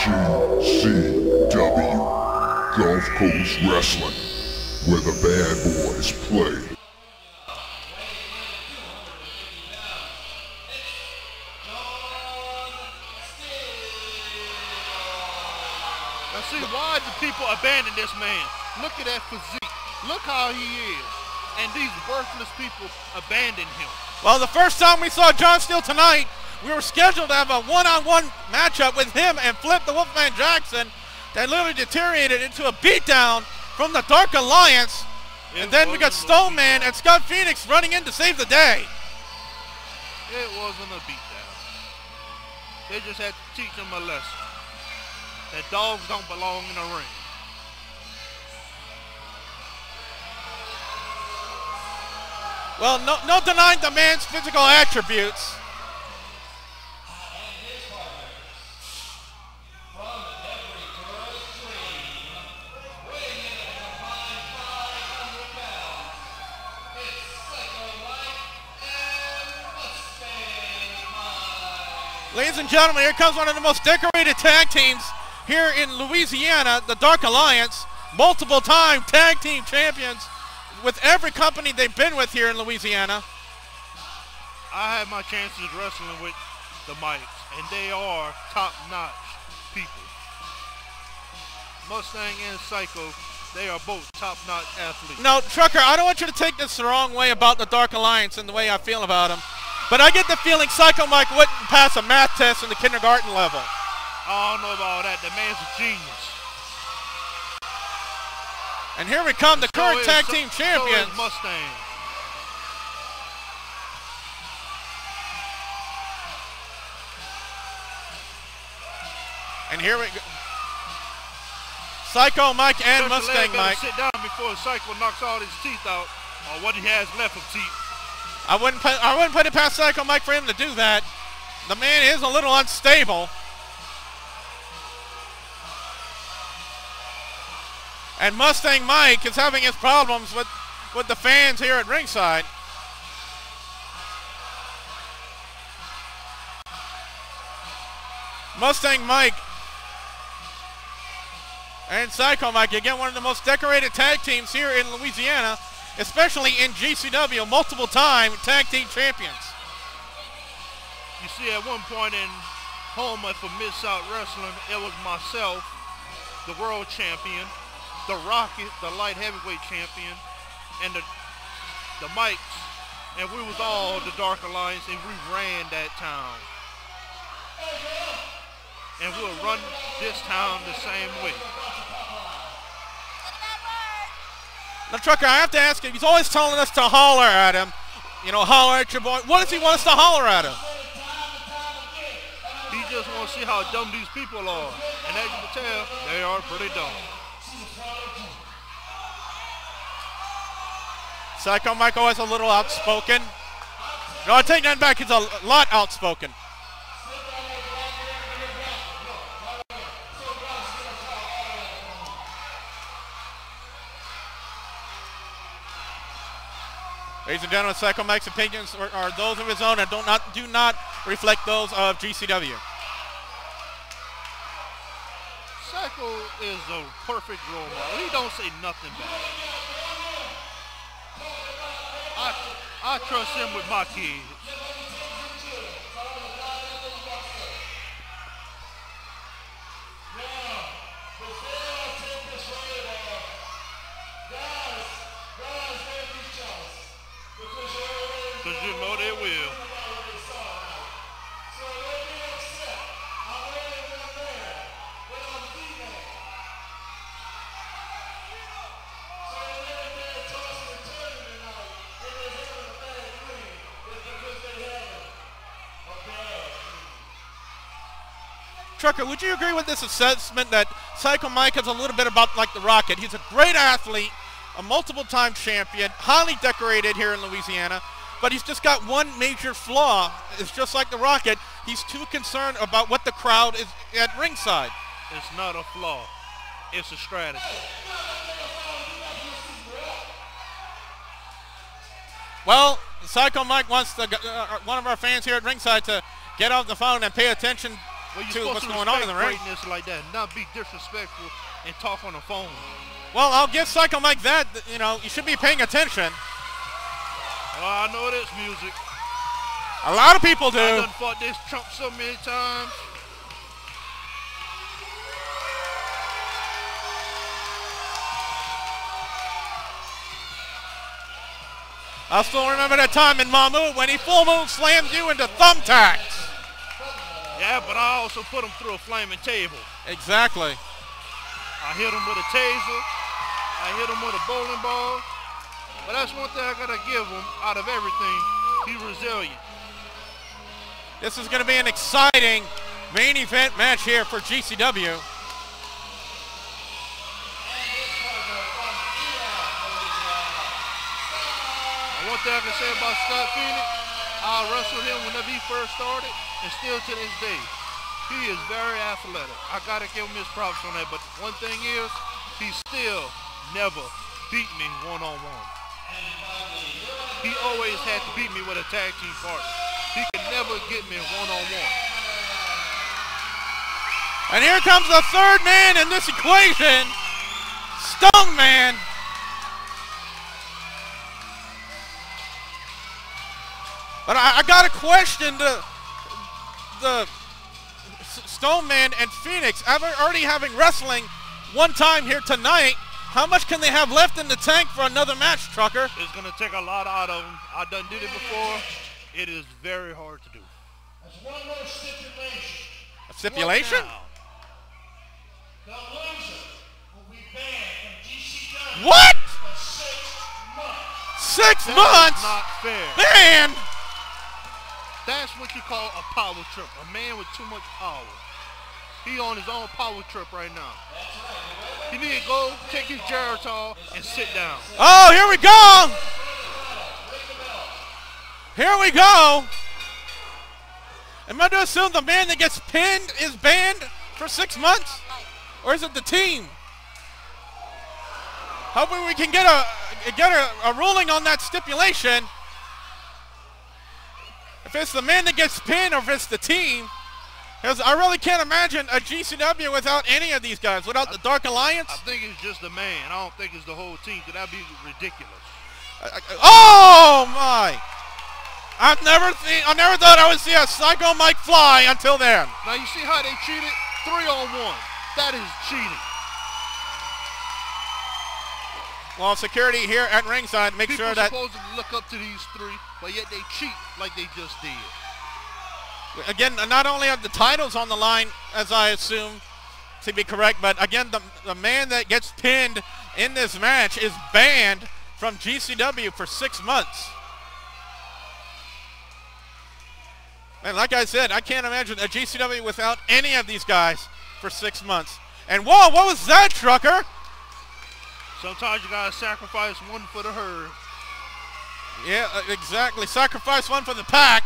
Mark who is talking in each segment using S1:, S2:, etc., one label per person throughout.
S1: GCW, Gulf Coast Wrestling, where the bad boys play.
S2: Now see, why do people abandon this man? Look at that physique. Look how he is. And these worthless people abandon him.
S3: Well, the first time we saw John Steele tonight, we were scheduled to have a one-on-one matchup with him and Flip the Wolfman Jackson. That literally deteriorated into a beatdown from the Dark Alliance. And then we got Stoneman and Scott Phoenix running in to save the day.
S2: It wasn't a beatdown. They just had to teach him a lesson. That dogs don't belong in a ring.
S3: Well, no denying the man's physical attributes. Ladies and gentlemen, here comes one of the most decorated tag teams here in Louisiana, the Dark Alliance, multiple-time tag team champions with every company they've been with here in Louisiana.
S2: I had my chances wrestling with the Mikes, and they are top-notch people. Mustang and Psycho, they are both top-notch athletes.
S3: No, Trucker, I don't want you to take this the wrong way about the Dark Alliance and the way I feel about them. But I get the feeling Psycho Mike wouldn't pass a math test in the kindergarten level.
S2: I don't know about that. The man's a genius.
S3: And here we come, the current tag team champions.
S2: So is Mustang.
S3: And here we go. Psycho Mike and Mustang Mike.
S2: Sit down before Psycho knocks all his teeth out, or what he has left of teeth.
S3: I wouldn't put it past Psycho Mike for him to do that. The man is a little unstable. And Mustang Mike is having his problems with the fans here at ringside. Mustang Mike and Psycho Mike, again, one of the most decorated tag teams here in Louisiana, especially in GCW, multiple-time tag team champions.
S2: You see, at one point in home for Mid-South Wrestling, it was myself, the world champion, the Rocket, the light heavyweight champion, and the Mikes, and we was all the Dark Alliance, and we ran that town. And we'll run this town the same way.
S3: Now, Trucker, I have to ask you, he's always telling us to holler at him. You know, holler at your boy. What does he want us to holler at him?
S2: He just wants to see how dumb these people are. And as you can tell, they are pretty dumb.
S3: Psycho Michael is a little outspoken. No, I take that back. He's a lot outspoken. Ladies and gentlemen, Psycho Mike's opinions are those of his own and do not reflect those of GCW.
S2: Psycho is a perfect role model. He don't say nothing bad. I trust him with my kids. Because you know they will.
S3: Trucker, would you agree with this assessment that Psycho Mike is a little bit about like the Rocket? He's a great athlete, a multiple-time champion, highly decorated here in Louisiana, but he's just got one major flaw. It's just like the Rocket. He's too concerned about what the crowd is at ringside.
S2: It's not a flaw. It's a strategy.
S3: Well, Psycho Mike wants one of our fans here at ringside to get off the phone and pay attention
S2: Well,
S3: to
S2: you're
S3: what's
S2: supposed to
S3: going on in
S2: respect
S3: the ring.
S2: greatness like that, not be disrespectful and talk on the phone.
S3: Well, I'll give Psycho Mike that. You know, you should be paying attention.
S2: Well, I know this music.
S3: A lot of people do.
S2: I done fought this chump so many times.
S3: I still remember that time in Mahmoud when he full move slammed you into thumbtacks.
S2: Yeah, but I also put him through a flaming table.
S3: Exactly.
S2: I hit him with a taser. I hit him with a bowling ball. But that's one thing I gotta give him out of everything. He's resilient.
S3: This is going to be an exciting main event match here for GCW.
S2: One thing I can say about Scott Phoenix, I wrestled him whenever he first started, and still to this day, he is very athletic. I gotta give him his props on that, but one thing is, he still never beat me one-on-one. He always had to beat me with a tag team partner. He could never get me one-on-one.
S3: And here comes the third man in this equation, Stoneman. But I got to question the Stoneman and Phoenix. Already having wrestling one time here tonight, how much can they have left in the tank for another match, Trucker?
S2: It's going to take a lot out of them. I done did it before. It is very hard to do.
S4: There's one more stipulation.
S3: A stipulation?
S4: The loser will be banned from GCW
S3: What?
S4: for 6 months.
S3: 6
S2: That
S3: months?
S2: is not fair.
S3: Man!
S2: That's what you call a power trip. A man with too much power. He on his own power trip right now. He need to go take his Geritol and sit down.
S3: Oh, here we go! Here we go! Am I to assume the man that gets pinned is banned for 6 months? Or is it the team? Hoping we can get a ruling on that stipulation. If it's the man that gets pinned or if it's the team. Because I really can't imagine a GCW without any of these guys, without the Dark Alliance.
S2: I think it's just the man. I don't think it's the whole team, because that'd be ridiculous.
S3: Oh my! I never thought I would see a Psycho Mike fly until then.
S2: Now you see how they treated 3-on-1. That is cheating.
S3: Well, security here at ringside make
S2: People
S3: sure that
S2: supposed to look up to these three, but yet they cheat like they just did.
S3: again, not only are the titles on the line, as I assume to be correct, but again, the man that gets pinned in this match is banned from GCW for 6 months. And like I said, I can't imagine a GCW without any of these guys for 6 months. And whoa, what was that, Trucker?
S2: Sometimes you gotta sacrifice one for the herd.
S3: Yeah, exactly. Sacrifice one for the pack.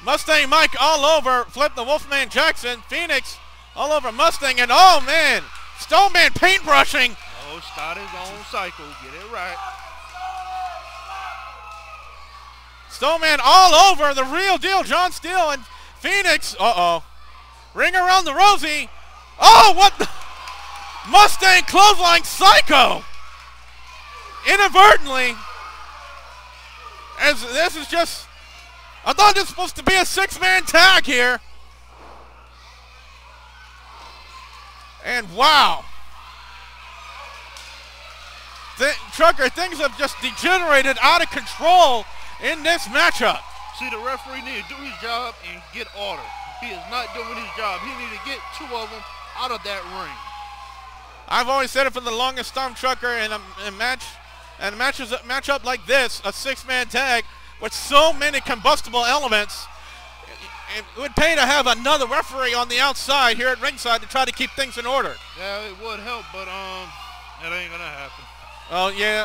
S3: Mustang Mike all over, flip the Wolfman Jackson. Phoenix all over Mustang, and oh man, Stoneman paintbrushing.
S2: Oh, start his own cycle, get it right.
S3: Stoneman all over the real deal, John Steele, and Phoenix, ring around the rosy. Oh, what the? Mustang clothesline Psycho. Inadvertently, as this is just, I thought this was supposed to be a 6-man tag here. And wow. Trucker, things have just degenerated out of control in this matchup.
S2: See, the referee need to do his job and get order. He is not doing his job. He need to get 2 of them out of that ring.
S3: I've always said it for the longest time, Trucker, in a matchup like this, a 6-man tag with so many combustible elements, it would pay to have another referee on the outside here at ringside to try to keep things in order.
S2: Yeah, it would help, but it ain't gonna happen.
S3: Oh yeah.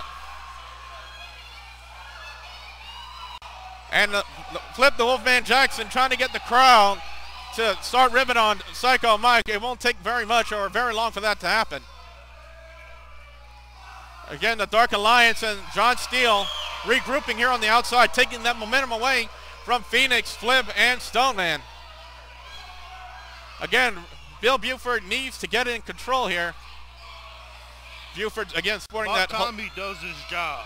S3: And flip the Wolfman Jackson trying to get the crowd to start ribbing on Psycho Mike. It won't take very much or very long for that to happen. Again, the Dark Alliance and John Steele regrouping here on the outside, taking that momentum away from Phoenix, Flip, and Stoneman. Again, Bill Buford needs to get in control here. Buford, again, sporting
S2: About
S3: that...
S2: time he does his job.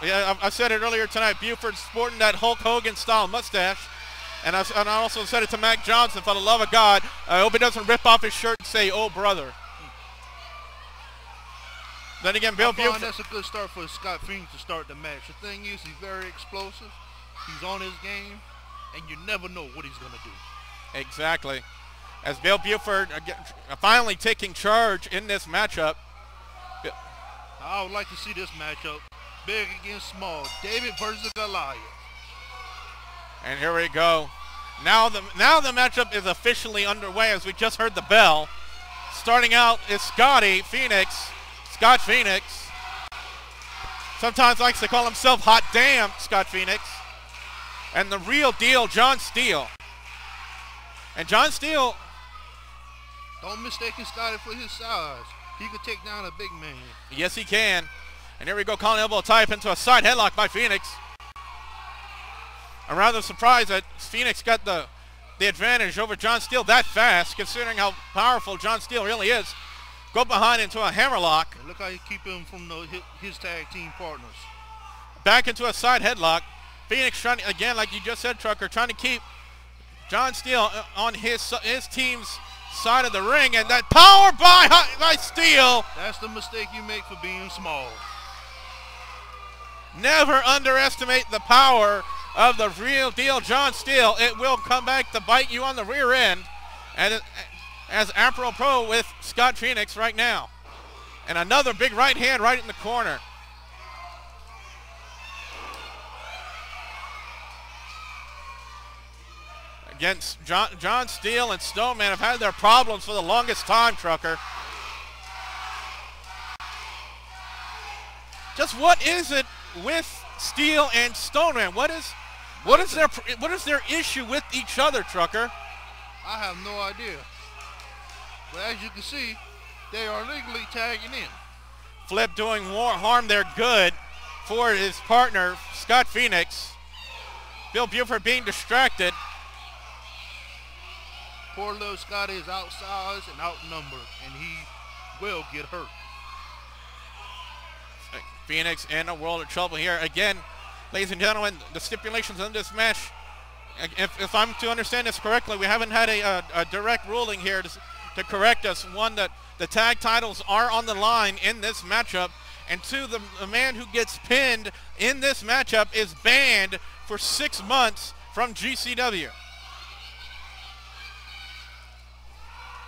S3: Yeah, I said it earlier tonight. Buford sporting that Hulk Hogan style mustache. And I also said it to Mac Johnson, for the love of God, I hope he doesn't rip off his shirt and say, "Oh, brother." Then again, Bill Buford.
S2: That's a good start for Scott Phoenix to start the match. The thing is, he's very explosive. He's on his game, and you never know what he's going to do.
S3: Exactly. As Bill Buford finally taking charge in this matchup.
S2: I would like to see this matchup. Big against small. David versus Goliath.
S3: And here we go. Now the matchup is officially underway as we just heard the bell. Starting out is Scott Phoenix. Sometimes likes to call himself Hot Damn Scott Phoenix. And the real deal, John Steele. And John Steele.
S2: Don't mistake Scotty for his size. He could take down a big man.
S3: Yes, he can. And here we go, calling elbow type into a side headlock by Phoenix. I'm rather surprised that Phoenix got the advantage over John Steele that fast, considering how powerful John Steele really is. Go behind into a hammerlock.
S2: And look how you keep him from his tag team partners.
S3: Back into a side headlock. Phoenix trying, again, like you just said, Trucker, trying to keep John Steele on his team's side of the ring, and that power by Steele.
S2: That's the mistake you make for being small.
S3: Never underestimate the power of the real deal, John Steele. It will come back to bite you on the rear end, and as apropos with Scott Phoenix right now. And another big right hand right in the corner. Against John Steele and Stoneman have had their problems for the longest time, Trucker. Just what is it with Steele and Stoneman? What is their issue with each other, Trucker?
S2: I have no idea. But as you can see, they are legally tagging in.
S3: Flip doing more harm than good for his partner, Scott Phoenix. Bill Buford being distracted.
S2: Poor little Scotty is outsized and outnumbered, and he will get hurt.
S3: Phoenix in a world of trouble here. Again, ladies and gentlemen, the stipulations in this match, if I'm to understand this correctly, we haven't had a direct ruling here to correct us. One, that the tag titles are on the line in this matchup, and two, the man who gets pinned in this matchup is banned for 6 months from GCW.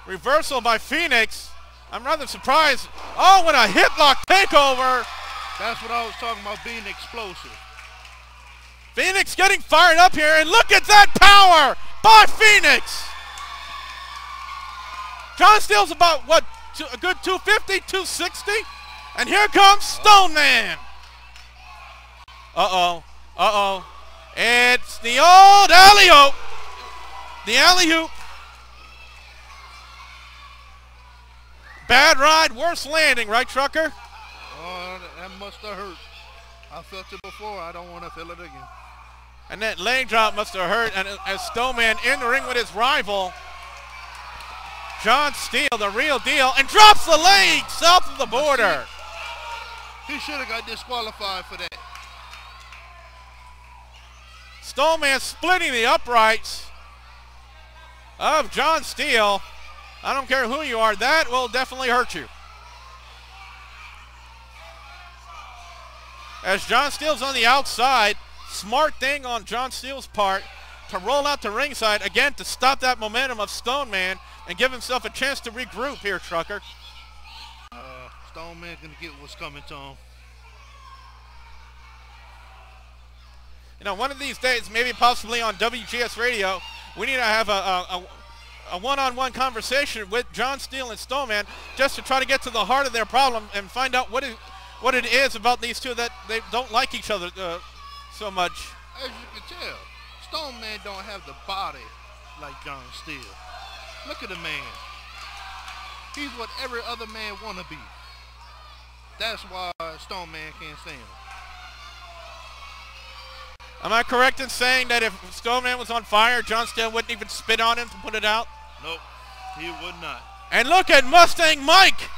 S3: Reversal by Phoenix. I'm rather surprised. Oh, what a hip lock takeover.
S2: That's what I was talking about, being explosive.
S3: Phoenix getting fired up here, and look at that power by Phoenix. John Steele's about, what, a good 250, 260? And here comes Stoneman. Uh-oh. It's the old alley-oop. The alley-oop. Bad ride, worse landing, right, Trucker?
S2: Oh, that must have hurt. I felt it before. I don't want to feel it again.
S3: And that leg drop must have hurt. And as Stoneman in the ring with his rival, John Steele, the real deal, and drops the leg south of the border.
S2: He should have got disqualified for that.
S3: Stoneman splitting the uprights of John Steele. I don't care who you are, that will definitely hurt you. As John Steele's on the outside, smart thing on John Steele's part to roll out to ringside, again, to stop that momentum of Stoneman and give himself a chance to regroup here, Trucker.
S2: Stoneman's going to get what's coming to him.
S3: You know, one of these days, maybe possibly on WGS Radio, we need to have a one-on-one conversation with John Steele and Stoneman just to try to get to the heart of their problem and find out what it is about these two that they don't like each other so much.
S2: As you can tell, Stoneman don't have the body like John Steele. Look at the man. He's what every other man want to be. That's why Stoneman can't stand him.
S3: Am I correct in saying that if Stoneman was on fire, John Steele wouldn't even spit on him to put it out?
S2: Nope, he would not.
S3: And look at Mustang Mike.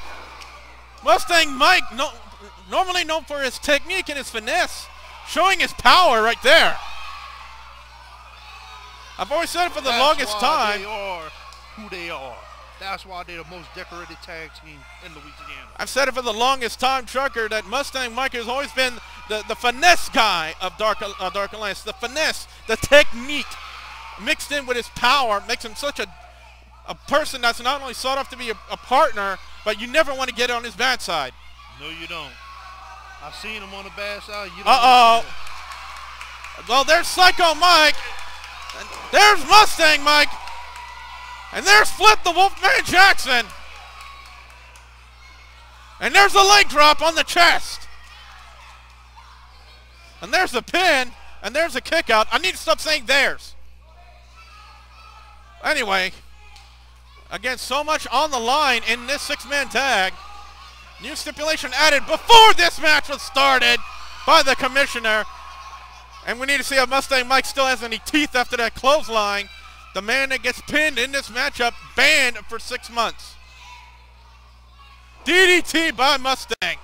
S3: Mustang Mike, normally known for his technique and his finesse, showing his power right there. I've always said it for the longest time.
S2: They are who they are. That's why they're the most decorated tag team in Louisiana.
S3: I've said it for the longest time, Trucker, that Mustang Mike has always been the finesse guy of Dark Alliance. The finesse, the technique, mixed in with his power, makes him such a person that's not only sought after to be a partner, but you never want to get on his bad side.
S2: No, you don't. I've seen him on the bad side. You don't.
S3: Uh-oh. Well, there's Psycho Mike. And there's Mustang Mike. And there's Flip the Wolfman Jackson. And there's a leg drop on the chest. And there's a pin. And there's a kick out. I need to stop saying theirs. Anyway, again, so much on the line in this six-man tag. New stipulation added before this match was started by the commissioner. And we need to see if Mustang Mike still has any teeth after that clothesline. The man that gets pinned in this matchup banned for 6 months. DDT by Mustang.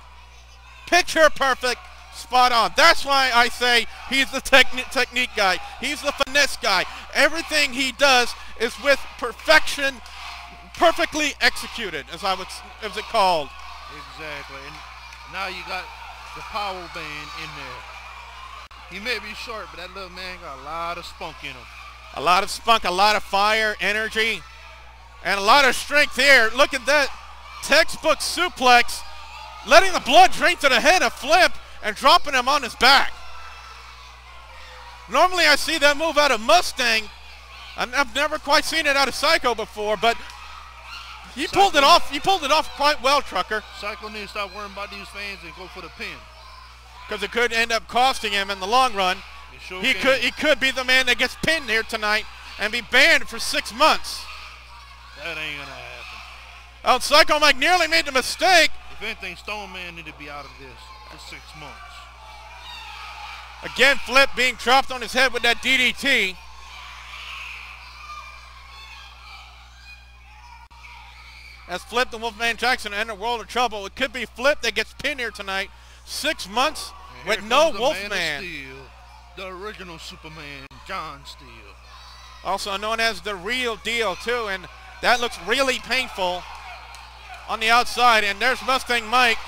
S3: Picture perfect, spot on. That's why I say he's the technique guy. He's the finesse guy. Everything he does is with perfection, perfectly executed, as it called.
S2: Exactly. And now you got the power band in there. He may be short, but that little man got a lot of spunk in him.
S3: A lot of spunk, a lot of fire, energy, and a lot of strength here. Look at that textbook suplex, letting the blood drain to the head of Flip and dropping him on his back. Normally I see that move out of Mustang. I've never quite seen it out of Psycho before, but he pulled it off. He pulled it off quite well, Trucker.
S2: Psycho needs to stop worrying about these fans and go for the pin.
S3: Because it could end up costing him in the long run.
S2: Sure
S3: He could be the man that gets pinned here tonight and be banned for 6 months.
S2: That ain't gonna happen.
S3: Oh, Psycho Mike nearly made the mistake.
S2: If anything, Stoneman need to be out of this for 6 months.
S3: Again, Flip being dropped on his head with that DDT. As Flip the Wolfman Jackson enter a world of trouble. It could be Flip that gets pinned here tonight. 6 months with no Wolfman.
S2: The original Superman, John Steele.
S3: Also known as the Real Deal, too. And that looks really painful on the outside. And there's Mustang Mike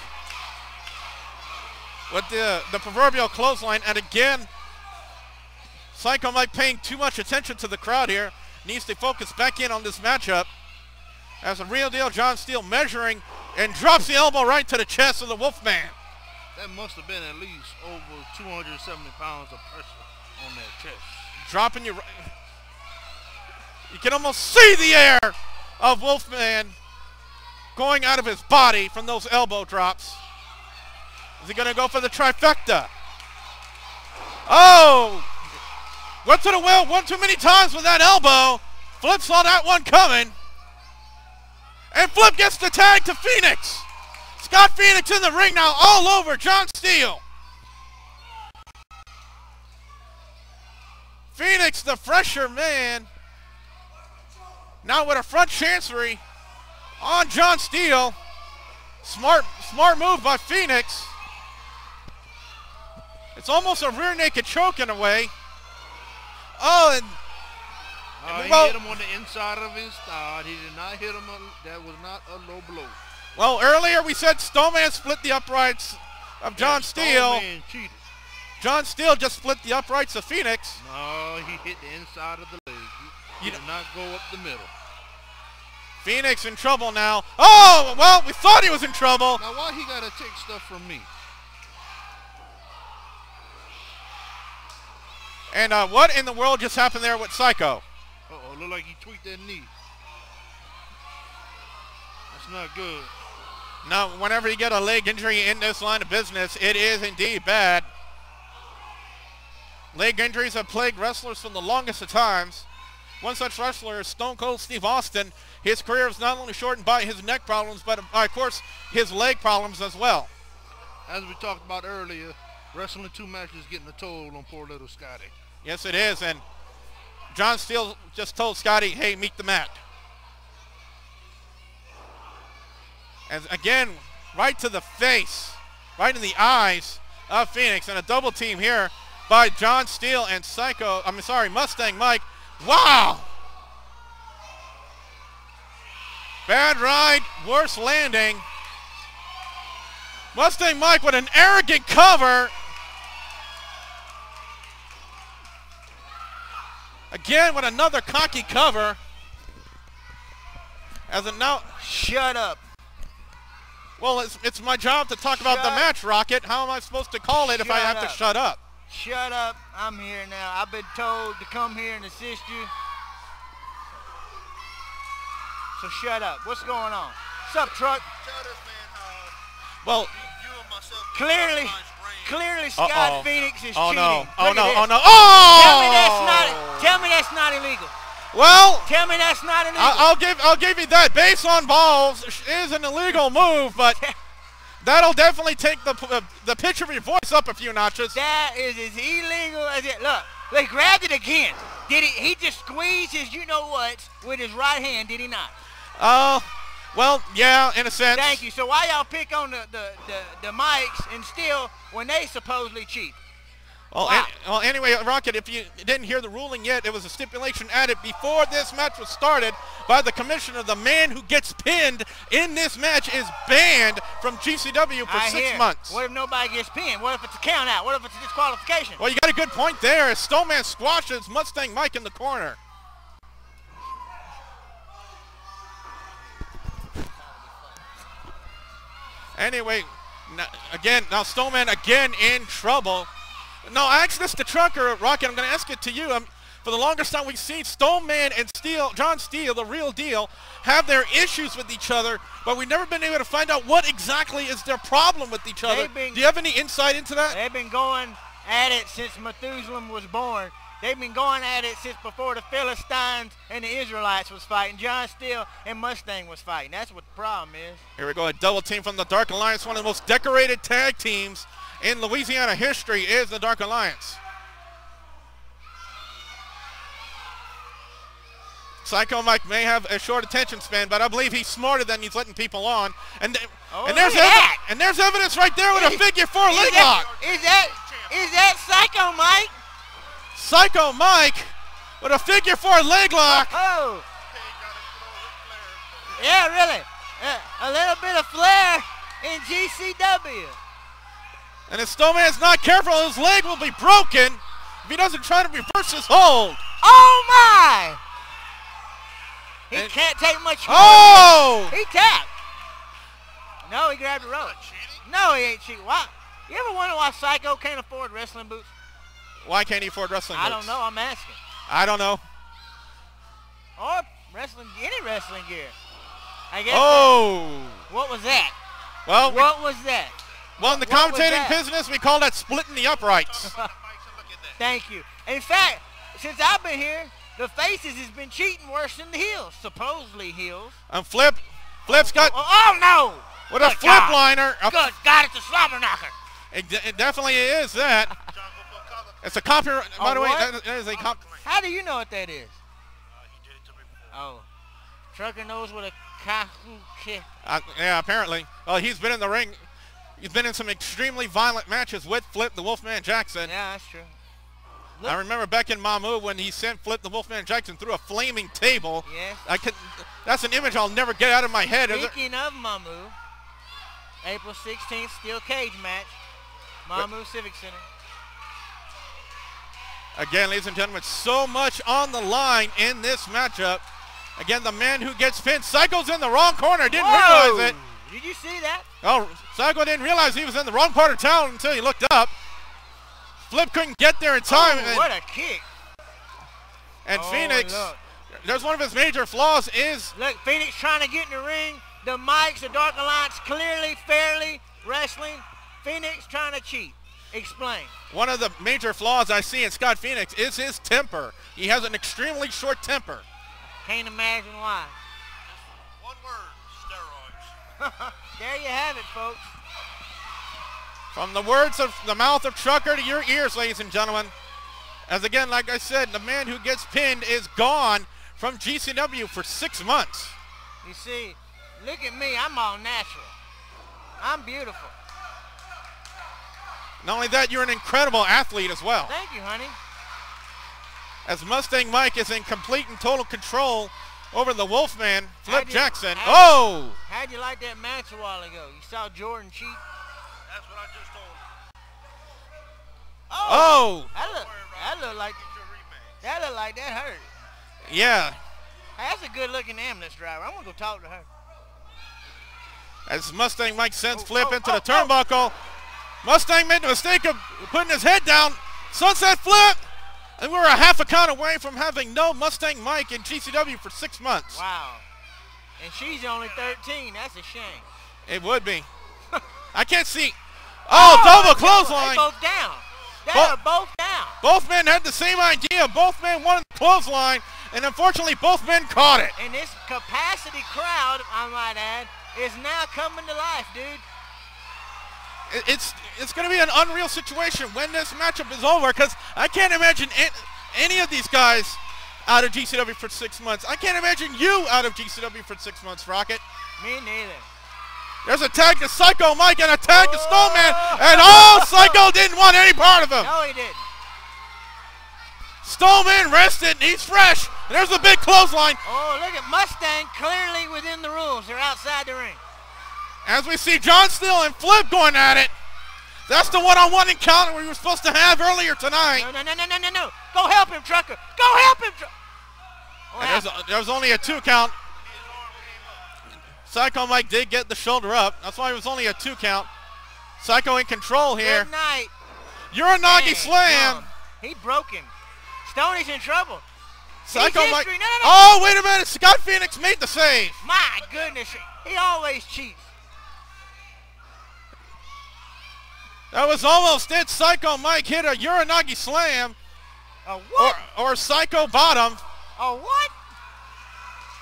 S3: with the proverbial clothesline. And again, Psycho Mike paying too much attention to the crowd here. Needs to focus back in on this matchup. As a Real Deal, John Steele measuring and drops the elbow right to the chest of the Wolfman.
S2: That must have been at least over 270 pounds of pressure on that chest.
S3: Dropping you. You can almost see the air of Wolfman going out of his body from those elbow drops. Is he going to go for the trifecta? Oh! Went to the well one too many times with that elbow. Flip saw that one coming. And Flip gets the tag to Phoenix. Scott Phoenix in the ring now, all over John Steele. Phoenix, the fresher man, now with a front chancery on John Steele. Smart move by Phoenix. It's almost a rear naked choke in a way. Oh, and
S2: he hit him on the inside of his thigh. He did not hit him. That was not a low blow.
S3: Well, earlier we said Stoneman split the uprights of John Steele.
S2: Stoneman cheated.
S3: John Steele just split the uprights of Phoenix.
S2: No, he hit the inside of the leg. He did not go up the middle.
S3: Phoenix in trouble now. Oh, well, we thought he was in trouble.
S2: Now, why he got to take stuff from me?
S3: And what in the world just happened there with Psycho?
S2: Uh-oh, look like he tweaked that knee. That's not good.
S3: Now, whenever you get a leg injury in this line of business, it is indeed bad. Leg injuries have plagued wrestlers for the longest of times. One such wrestler is Stone Cold Steve Austin. His career is not only shortened by his neck problems, but of course his leg problems as well.
S2: As we talked about earlier, Wrestling 2 matches getting a toll on poor little Scotty.
S3: Yes, it is. And John Steele just told Scotty, hey, meet the mat. And again, right to the face, right in the eyes of Phoenix. And a double team here by John Steele and Mustang Mike. Wow! Bad ride, worse landing. Mustang Mike with an arrogant cover. Again with another cocky cover. As a now.
S5: Shut up.
S3: Well, it's my job to talk about the match, Rocket. How am I supposed to call it if I have to shut up?
S5: Shut up. I'm here now. I've been told to come here and assist you. So shut up. What's going on? What's up, Truck?
S3: Well,
S5: clearly Scott Phoenix is cheating.
S3: No. Oh no.
S5: Oh! Tell me that's not illegal.
S3: Well,
S5: tell me that's not illegal.
S3: I'll give you that. Base on balls is an illegal move, but that'll definitely take the pitch of your voice up a few notches.
S5: That is as illegal as it. Look, they grabbed it again. Did he just squeeze his you-know-what with his right hand, did he not?
S3: Well, yeah, in a sense.
S5: Thank you. So why y'all pick on the mics and still when they supposedly cheat?
S3: Well,
S5: wow.
S3: Anyway, Rocket, if you didn't hear the ruling yet, it was a stipulation added before this match was started by the commissioner. The man who gets pinned in this match is banned from GCW for 6 months.
S5: What if nobody gets pinned? What if it's a count out? What if it's a disqualification?
S3: Well, you got a good point there as Stoneman squashes Mustang Mike in the corner. Anyway, now Stoneman again in trouble. No, I asked this to Trucker, Rocket. I'm going to ask it to you. For the longest time, we've seen Stoneman and John Steele, the real deal, have their issues with each other, but we've never been able to find out what exactly is their problem with each other. Do you have any insight into that?
S5: They've been going at it since Methuselah was born. They've been going at it since before the Philistines and the Israelites was fighting. John Steele and Mustang was fighting. That's what the problem is.
S3: Here we go, a double team from the Dark Alliance, one of the most decorated tag teams in Louisiana history is the Dark Alliance. Psycho Mike may have a short attention span, but I believe he's smarter than he's letting people on. And there's evidence right there with a figure 4 leg lock.
S5: Is that Psycho Mike?
S3: Psycho Mike with a figure 4 leg lock.
S5: Oh. Yeah, really. A little bit of flair in GCW.
S3: And if Stoneman's not careful, his leg will be broken if he doesn't try to reverse his hold.
S5: Oh, my. He can't take much.
S3: Oh!
S5: He tapped. No, he grabbed the rope. No, he ain't cheating. Why? You ever wonder why Psycho can't afford wrestling boots?
S3: Why can't he afford wrestling boots?
S5: I don't know. I'm asking.
S3: I don't know.
S5: Or any wrestling gear. I guess.
S3: Oh!
S5: What was that?
S3: Well,
S5: what was that?
S3: Well, in the commentating business, we call that splitting the uprights.
S5: Thank you. In fact, since I've been here, the faces has been cheating worse than the heels. Supposedly heels.
S3: And Flip's got.
S5: Oh no!
S3: With a flip liner.
S5: Good God, it's a slobber knocker.
S3: It definitely is that. It's a copyright. By the way, that is a cop.
S5: How do you know what that is? He did it to me before. Oh. Trucker knows what a kahoo kick.
S3: Yeah, apparently. Well, he's been in the ring. He's been in some extremely violent matches with Flip the Wolfman Jackson.
S5: Yeah, that's true.
S3: Look. I remember back in Mamu when he sent Flip the Wolfman Jackson through a flaming table.
S5: Yes.
S3: That's an image I'll never get out of my head.
S5: Speaking of Mamu, April 16th, steel cage match, Mamu Civic Center.
S3: Again, ladies and gentlemen, so much on the line in this matchup. Again, the man who gets pinned. Psycho's in the wrong corner. Didn't realize it.
S5: Did you see that?
S3: Oh, Psycho didn't realize he was in the wrong part of town until he looked up. Flip couldn't get there in time.
S5: Oh, what a kick.
S3: And Phoenix, there's one of his major flaws is...
S5: Look, Phoenix trying to get in the ring. The mics, the Dark Alliance, clearly, fairly wrestling. Phoenix trying to cheat. Explain.
S3: One of the major flaws I see in Scott Phoenix is his temper. He has an extremely short temper.
S5: Can't imagine why.
S4: One word, steroids.
S5: There you have it, folks.
S3: From the words of the mouth of Trucker to your ears, ladies and gentlemen. As again, like I said, the man who gets pinned is gone from GCW for 6 months.
S5: You see, look at me. I'm all natural. I'm beautiful.
S3: Not only that, you're an incredible athlete as well.
S5: Thank you, honey.
S3: As Mustang Mike is in complete and total control over the Wolfman, Flip Jackson.
S5: How'd you like that match a while ago? You saw Jordan cheat?
S2: That's what I just told him.
S3: Oh!
S5: That looked like that hurt.
S3: Yeah.
S5: Hey, that's a good-looking ambulance driver. I'm gonna go talk to her.
S3: As Mustang Mike sends Flip into the turnbuckle. Mustang made the mistake of putting his head down. Sunset Flip! And we're a half a count away from having no Mustang Mike in GCW for 6 months.
S5: Wow. And she's only 13. That's a shame.
S3: It would be. I can't see. Oh, double clothesline.
S5: They're both down. They're both down.
S3: Both men had the same idea. Both men wanted the clothesline, and unfortunately both men caught it.
S5: And this capacity crowd, I might add, is now coming to life, dude.
S3: It's going to be an unreal situation when this matchup is over, because I can't imagine any of these guys out of GCW for 6 months. I can't imagine you out of GCW for 6 months, Rocket.
S5: Me neither.
S3: There's a tag to Psycho Mike and a tag to Stoneman, and Psycho didn't want any part of him.
S5: No, he didn't.
S3: Stoneman rested, and he's fresh. And there's a big clothesline.
S5: Oh, look at Mustang clearly within the rules. They're outside the ring.
S3: As we see John Steele and Flip going at it. That's the one-on-one encounter we were supposed to have earlier tonight.
S5: No. Go help him, Trucker. Go help him.
S3: There's only a 2 count. Psycho Mike did get the shoulder up. That's why it was only a 2 count. Psycho in control here.
S5: Good night.
S3: Uranagi slam.
S5: No. He broke him. Stoney's in trouble.
S3: Psycho Mike.
S5: No.
S3: Oh, wait a minute. Scott Phoenix made the save.
S5: My goodness. He always cheats.
S3: That was almost it. Psycho Mike hit a Uranagi slam.
S5: A what?
S3: Or Psycho bottom.
S5: A what?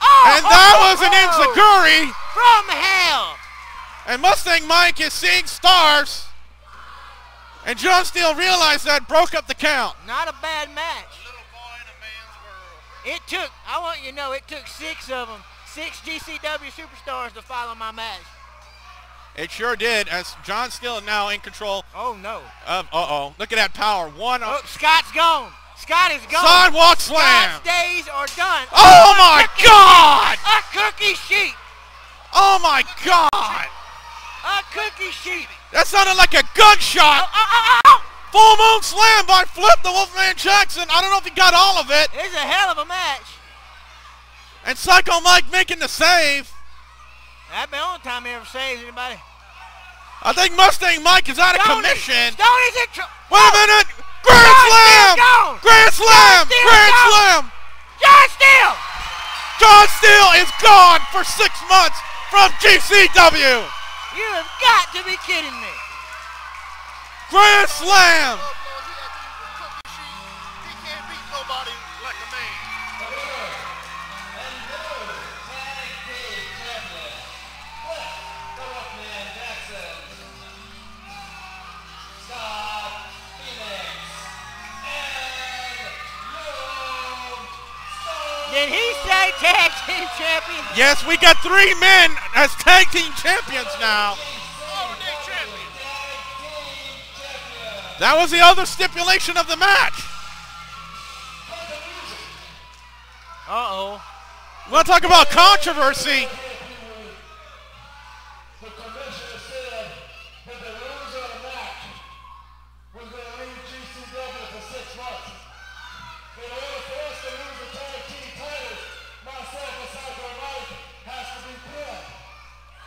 S3: And that was an enziguri.
S5: From hell.
S3: And Mustang Mike is seeing stars. And John Steele realized that, broke up the count.
S5: Not a bad match.
S2: A little boy in a man's world.
S5: It took, I want you to know, it took 6 of them, 6 GCW superstars to follow my match.
S3: It sure did, as John Steele is now in control.
S5: Oh, no.
S3: Look at that power.
S5: Scott's gone. Scott is gone.
S3: Sidewalk slam.
S5: Scott's days are done.
S3: Oh, my God.
S5: A cookie sheet.
S3: Oh, my God.
S5: A cookie sheet.
S3: That sounded like a gunshot. Full moon slam by Flip the Wolfman Jackson. I don't know if he got all of it.
S5: It's a hell of a match.
S3: And Psycho Mike making the save.
S5: That's the only time he ever saves anybody.
S3: I think Mustang Mike is out of commission.
S5: Stoney's in trouble.
S3: Wait a minute. Grand slam. Grand slam. Grand slam.
S5: John Steele.
S3: John Steele is gone for 6 months from GCW.
S5: You have got to be kidding me.
S3: Grand slam.
S2: He can't beat nobody like a man.
S5: Did he say tag team champion?
S3: Yes, we got 3 men as tag team champions now. That was the other stipulation of the match.
S5: Uh-oh.
S3: We want to talk about controversy.
S4: The commissioner said that the loser of the match was going to leave GCW for 6 months. In order for us to lose the tag team titles, myself and Psycho Mike has to be pinned.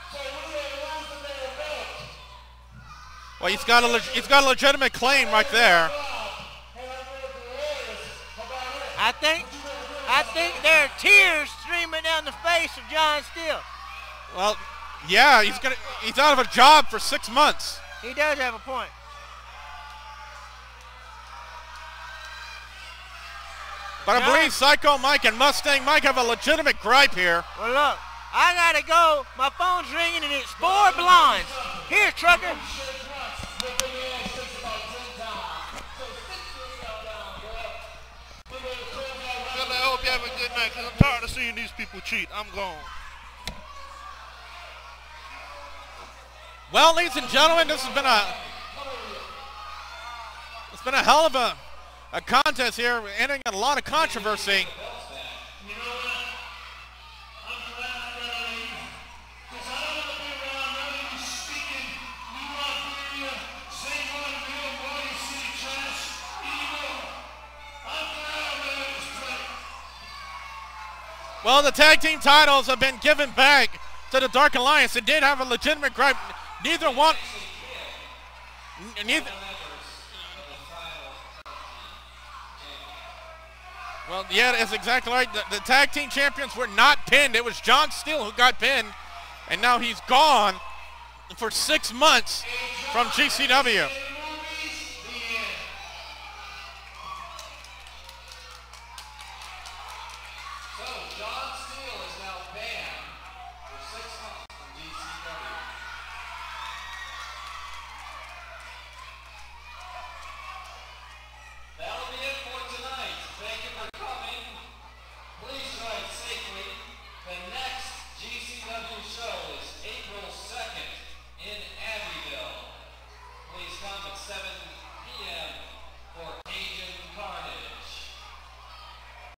S4: So we are losing their belt.
S3: Well, he's got a legitimate claim right there.
S5: I think there are tears streaming down the face of John Steele.
S3: Well, yeah, he's out of a job for 6 months.
S5: He does have a point.
S3: But I believe Psycho Mike and Mustang Mike have a legitimate gripe here.
S5: Well, look, I gotta go. My phone's ringing and it's 4 blondes. Here, Trucker.
S4: But the man takes about 10 times. So sit yourself down, girl. We're going to close that round.
S2: Well, I hope you have a good night, because I'm tired of seeing these people cheat. I'm gone.
S3: Well, ladies and gentlemen, this has been a hell of a contest here, ending in a lot of controversy.
S4: You know what? I'm glad I got to leave. Because I don't want to be around none of you speaking New Iberia, St. Martinville, Morgan City trash anymore. I'm glad I'm out of this place.
S3: Well, the tag team titles have been given back to the Dark Alliance. It did have a legitimate gripe. Neither one. Neither. Well, yeah, that's exactly right. The tag team champions were not pinned. It was John Steele who got pinned, and now he's gone for 6 months from GCW.
S4: So, John Steele is now banned for 6 months.